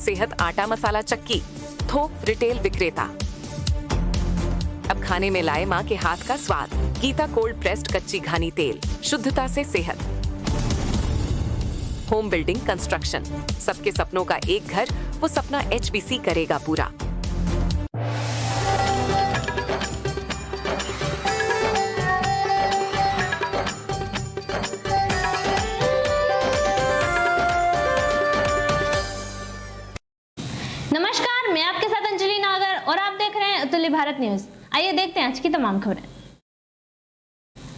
सेहत आटा मसाला चक्की, थोक रिटेल विक्रेता। अब खाने में लाए माँ के हाथ का स्वाद। गीता कोल्ड प्रेस्ड कच्ची घानी तेल, शुद्धता से सेहत। होम बिल्डिंग कंस्ट्रक्शन, सबके सपनों का एक घर, वो सपना HBC करेगा पूरा। नमस्कार, मैं आपके साथ अंजलि नागर और आप देख रहे हैं अतुल्य भारत न्यूज। आइए देखते हैं आज की तमाम खबरें।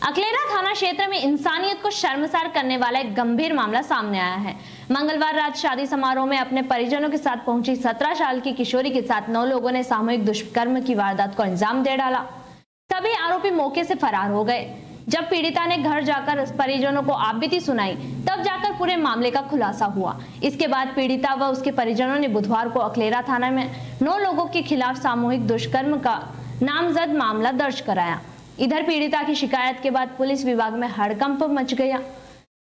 अकलेरा थाना क्षेत्र में इंसानियत को शर्मसार करने वाला एक गंभीर मामला सामने आया है। मंगलवार रात शादी समारोह में अपने परिजनों के साथ पहुंची 17 साल की किशोरी के साथ 9 लोगों ने सामूहिक दुष्कर्म की वारदात को अंजाम दे डाला। सभी आरोपी मौके से फरार हो गए। जब पीड़िता ने घर जाकर परिजनों को आपबीती सुनाई, तब जाकर पूरे मामले का खुलासा हुआ। इसके बाद पीड़िता व उसके परिजनों ने बुधवार को अकलेरा थाना में 9 लोगों के खिलाफ सामूहिक दुष्कर्म का नामजद मामला दर्ज कराया। इधर पीड़िता की शिकायत के बाद पुलिस विभाग में हड़कंप मच गया।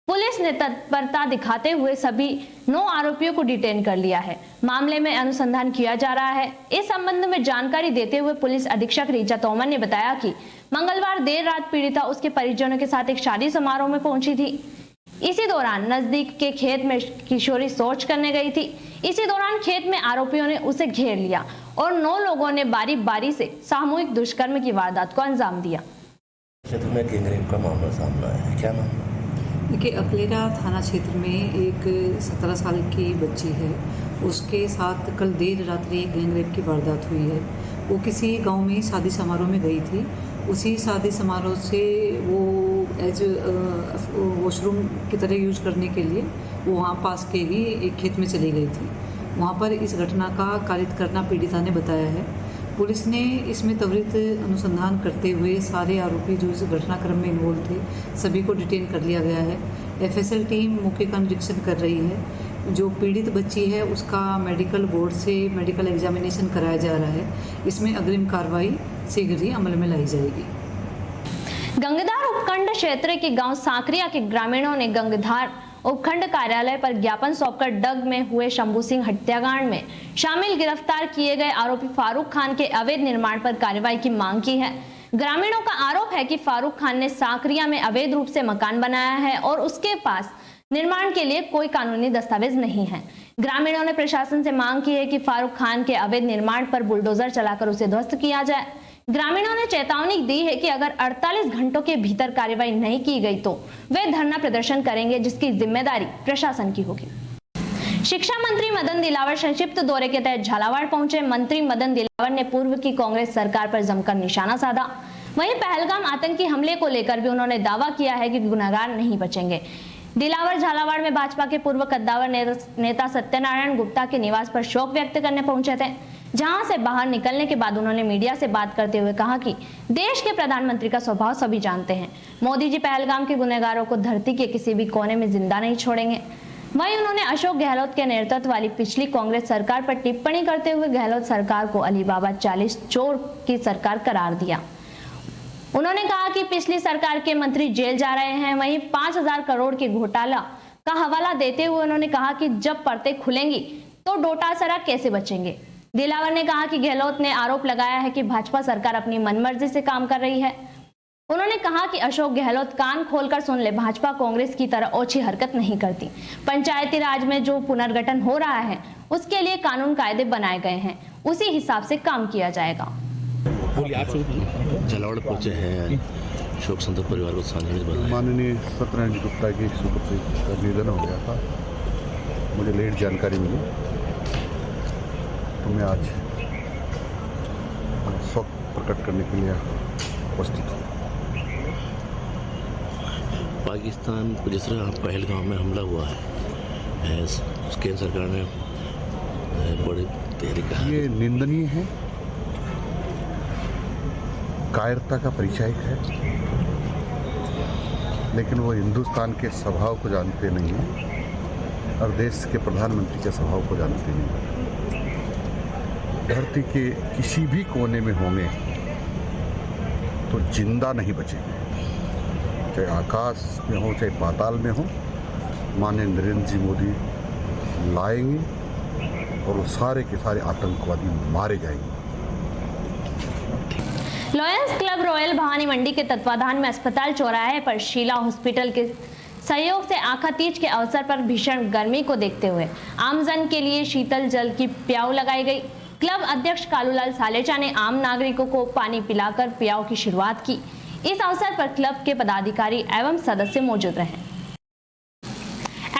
पुलिस ने तत्परता दिखाते हुए सभी 9 आरोपियों को डिटेन कर लिया है। मामले में अनुसंधान किया जा रहा है। इस संबंध में जानकारी देते हुए पुलिस अधीक्षक ऋचा तोमर ने बताया कि मंगलवार देर रात पीड़िता उसके परिजनों के साथ एक शादी समारोह में पहुंची थी। इसी दौरान नजदीक के खेत में किशोरी शौच करने गई थी। इसी दौरान खेत में आरोपियों ने उसे घेर लिया और 9 लोगों ने बारी बारी से सामूहिक दुष्कर्म की वारदात को अंजाम दिया। क्षेत्र में गैंगरेप का मामला सामने आया है, क्या मामला? देखिए, अकलेरा थाना क्षेत्र में एक 17 साल की बच्ची है, उसके साथ कल देर रात्रि एक गैंगरेप की वारदात हुई है। वो किसी गांव में शादी समारोह में गई थी। उसी शादी समारोह से वो एज वॉशरूम की तरह यूज करने के लिए वो वहाँ पास के ही एक खेत में चली गई थी। वहाँ पर इस घटना का कारित करना पीड़िता ने बताया है। पुलिस ने इसमें त्वरित अनुसंधान करते हुए सारे आरोपी जो इस घटनाक्रम में इन्वॉल्व थे सभी को डिटेन कर लिया गया है। FSL टीम मौके का निरीक्षण कर रही है। जो पीड़ित बच्ची है उसका मेडिकल बोर्ड से मेडिकल एग्जामिनेशन कराया जा रहा है। इसमें अग्रिम कार्रवाई शीघ्र ही अमल में लाई जाएगी। गंगधार उपखंड क्षेत्र के गांव सांकरिया के ग्रामीणों ने गंगधार उपखंड कार्यालय पर ज्ञापन सौंपकर डग में हुए शंभू सिंह हत्याकांड में शामिल गिरफ्तार किए गए आरोपी फारूक खान के अवैध निर्माण पर कार्रवाई की मांग की है। ग्रामीणों का आरोप है कि फारूक खान ने सांकरिया में अवैध रूप से मकान बनाया है और उसके पास निर्माण के लिए कोई कानूनी दस्तावेज नहीं है। ग्रामीणों ने प्रशासन से मांग की है कि फारूक खान के अवैध निर्माण पर बुलडोजर चलाकर उसे ध्वस्त किया जाए। ग्रामीणों ने चेतावनी दी है कि अगर 48 घंटों के भीतर कार्रवाई नहीं की गई तो वे धरना प्रदर्शन करेंगे, जिसकी जिम्मेदारी प्रशासन की होगी। शिक्षा मंत्री मदन दिलावर संक्षिप्त दौरे के तहत झालावाड़ पहुंचे। मंत्री मदन दिलावर ने पूर्व की कांग्रेस सरकार पर जमकर निशाना साधा। वहीं पहलगाम आतंकी हमले को लेकर भी उन्होंने दावा किया है कि गुनहगार नहीं बचेंगे। दिलावर झालावाड़ में भाजपा के पूर्व कद्दावर नेता सत्यनारायण गुप्ता के निवास पर शोक व्यक्त करने पहुंचे थे, जहां से बाहर निकलने के बाद उन्होंने मीडिया से बात करते हुए कहा कि देश के प्रधानमंत्री का स्वभाव सभी जानते हैं। मोदी जी पहलगाम के गुनहगारों को धरती के किसी भी कोने में जिंदा नहीं छोड़ेंगे। वहीं उन्होंने अशोक गहलोत के नेतृत्व वाली पिछली कांग्रेस सरकार पर टिप्पणी करते हुए गहलोत सरकार को अलीबाबा 40 चोर की सरकार करार दिया। उन्होंने कहा कि पिछली सरकार के मंत्री जेल जा रहे हैं। वहीं 5000 करोड़ के घोटाला का हवाला देते हुए उन्होंने कहा कि जब परतें खुलेंगी तो डोटासरा कैसे बचेंगे। दिलावर ने कहा कि गहलोत ने आरोप लगाया है कि भाजपा सरकार अपनी मनमर्जी से काम कर रही है। उन्होंने कहा कि अशोक गहलोत कान खोलकर सुन ले, भाजपा कांग्रेस की तरह ओछी हरकत नहीं करती। पंचायती राज में जो पुनर्गठन हो रहा है उसके लिए कानून कायदे बनाए गए हैं, उसी हिसाब से काम किया जाएगा। झालावाड़ पहुंचे हैं शोक संतप्त परिवार को साझा। माननीय सत्यनारायण गुप्ता की सुपुत्री का निधन हो गया था, मुझे लेट जानकारी मिली तो मैं आज शोक प्रकट करने के लिए उपस्थित हूँ। पाकिस्तान जिस तरह पहलगाम में हमला हुआ है, केंद्र सरकार ने बड़ी तैयारी का, ये निंदनीय है, कायरता का परिचायक है, लेकिन वो हिंदुस्तान के स्वभाव को जानते नहीं हैं और देश के प्रधानमंत्री के स्वभाव को जानते नहीं हैं। धरती के किसी भी कोने में होंगे तो जिंदा नहीं बचेंगे, चाहे आकाश में हो चाहे पाताल में हो। माननीय नरेंद्र जी मोदी लाएंगे और वो सारे के सारे आतंकवादी मारे जाएंगे। लॉयंस क्लब रॉयल भवानी मंडी के तत्वाधान में अस्पताल चौराहे पर शीला हॉस्पिटल के सहयोग से आखा तीज के अवसर पर भीषण गर्मी को देखते हुए आमजन के लिए शीतल जल की प्याऊ लगाई गई। क्लब अध्यक्ष कालूलाल सालेचा ने आम नागरिकों को पानी पिलाकर प्याऊ की शुरुआत की। इस अवसर पर क्लब के पदाधिकारी एवं सदस्य मौजूद रहे।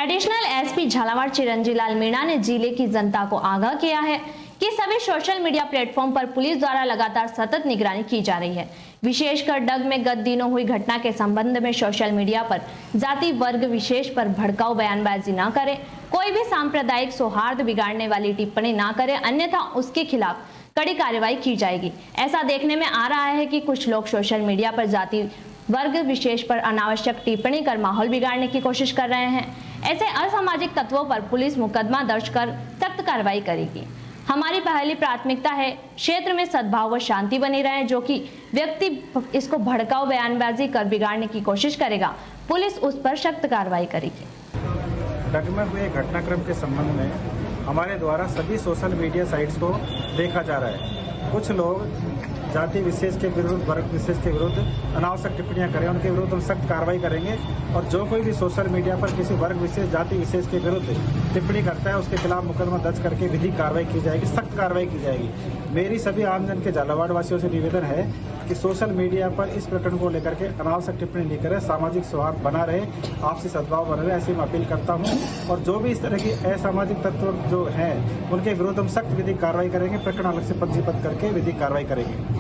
एडिशनल एसपी झालावाड़ चिरंजी लाल मीणा ने जिले की जनता को आगाह किया है कि सभी सोशल मीडिया प्लेटफॉर्म पर पुलिस द्वारा लगातार सतत निगरानी की जा रही है। विशेषकर डग में गत दिनों हुई घटना के संबंध में सोशल मीडिया पर जाति वर्ग विशेष पर भड़काऊ बयानबाजी न करें, कोई भी सांप्रदायिक सौहार्द बिगाड़ने वाली टिप्पणी न करें, अन्यथा उसके खिलाफ कड़ी कार्रवाई की जाएगी। ऐसा देखने में आ रहा है कि कुछ लोग सोशल मीडिया पर जाति वर्ग विशेष पर अनावश्यक टिप्पणी कर माहौल बिगाड़ने की कोशिश कर रहे हैं। ऐसे असामाजिक तत्वों पर पुलिस मुकदमा दर्ज कर सख्त कार्रवाई करेगी। हमारी पहली प्राथमिकता है क्षेत्र में सद्भाव व शांति बनी रहे। जो कि व्यक्ति इसको भड़काऊ बयानबाजी कर बिगाड़ने की कोशिश करेगा, पुलिस उस पर सख्त कार्रवाई करेगी। डग में हुए घटनाक्रम के संबंध में हमारे द्वारा सभी सोशल मीडिया साइट्स को देखा जा रहा है। कुछ लोग जाति विशेष के विरुद्ध, वर्ग विशेष के विरुद्ध अनावश्यक टिप्पणियां करें, उनके विरुद्ध हम सख्त कार्रवाई करेंगे। और जो कोई भी सोशल मीडिया पर किसी वर्ग विशेष, जाति विशेष के विरुद्ध टिप्पणी करता है, उसके खिलाफ मुकदमा दर्ज करके विधिक कार्रवाई की जाएगी, सख्त कार्रवाई की जाएगी। मेरी सभी आमजन के झालावाड़ वासियों से निवेदन है कि सोशल मीडिया पर इस प्रकरण को लेकर के अनावश्यक टिप्पणी नहीं करें, सामाजिक सौहार्द बना रहे, आपसी सद्भाव बना रहे, ऐसी मैं अपील करता हूँ। और जो भी इस तरह की असामाजिक तत्व जो हैं, उनके विरुद्ध हम सख्त विधिक कार्रवाई करेंगे, प्रकरण अलग से पंजीबद्ध करके विधिक कार्रवाई करेंगे।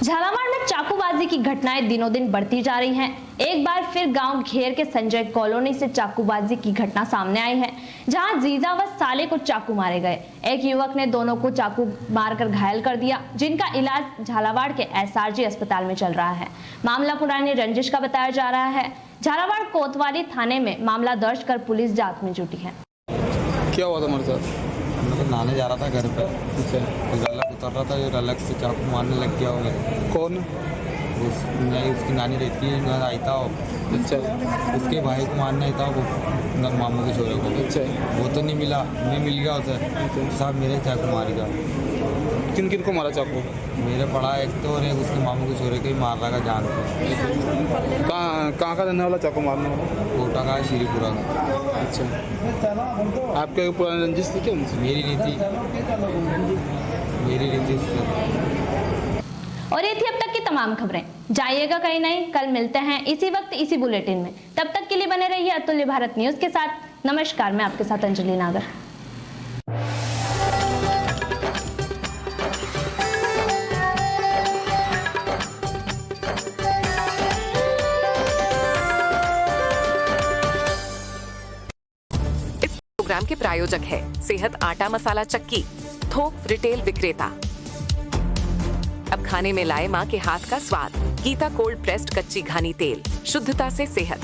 झालावाड़ में चाकूबाजी की घटनाएं दिनों दिन बढ़ती जा रही हैं। एक बार फिर गांव घेर के संजय कॉलोनी से चाकूबाजी की घटना सामने आई है, जहां जीजा व साले को चाकू मारे गए। एक युवक ने दोनों को चाकू मारकर घायल कर दिया, जिनका इलाज झालावाड़ के एसआरजी अस्पताल में चल रहा है। मामला पुरानी रंजिश का बताया जा रहा है। झालावाड़ कोतवाली थाने में मामला दर्ज कर पुलिस जांच में जुटी है। क्या हुआ था हमारे साथ? मैं तो नहाने जा रहा था घर पे, गलक उतर रहा था, ये गलक से चाकू मारने लग गया हो गया। कौन? उसकी नानी रहती है, घर आई था। अच्छा। उसके भाई को मारना ही था, वो मामू के छोरे को। अच्छा। वो तो नहीं मिला, मैं मिल गया उसे। साहब मेरे चाकू मारेगा। किन किन को मारा चाकू? मेरे पड़ा एक तो, और एक उसके मामू के छोरे को ही मार रहा जान को। कहाँ का रहने वाला चाकू मारने वाला? कोटा का, श्रीपुरा का। अच्छा। आपके पुरानी रंजिश थी क्या उनसे? मेरी नहीं थी उससे। और ये थी अब तक की तमाम खबरें। जाइएगा कहीं नहीं, कल मिलते हैं इसी वक्त इसी बुलेटिन में। तब तक के लिए बने रहिए अतुल्य भारत न्यूज के साथ। नमस्कार, मैं आपके साथ अंजलि नागर। इस प्रोग्राम के प्रायोजक है सेहत आटा मसाला चक्की, थोक रिटेल विक्रेता। अब खाने में लाए माँ के हाथ का स्वाद। गीता कोल्ड प्रेस्ड कच्ची घानी तेल, शुद्धता से सेहत।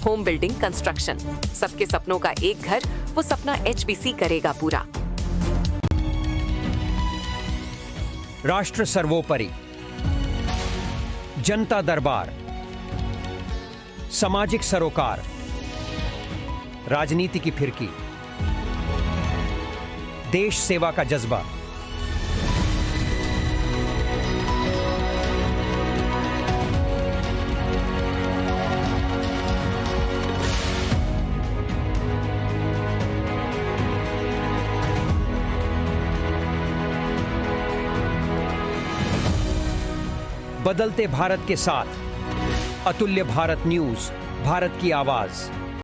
होम बिल्डिंग कंस्ट्रक्शन, सबके सपनों का एक घर, वो सपना HBC करेगा पूरा। राष्ट्र सर्वोपरि, जनता दरबार, सामाजिक सरोकार, राजनीति की फिरकी, देश सेवा का जज्बा। बदलते भारत के साथ अतुल्य भारत न्यूज, भारत की आवाज।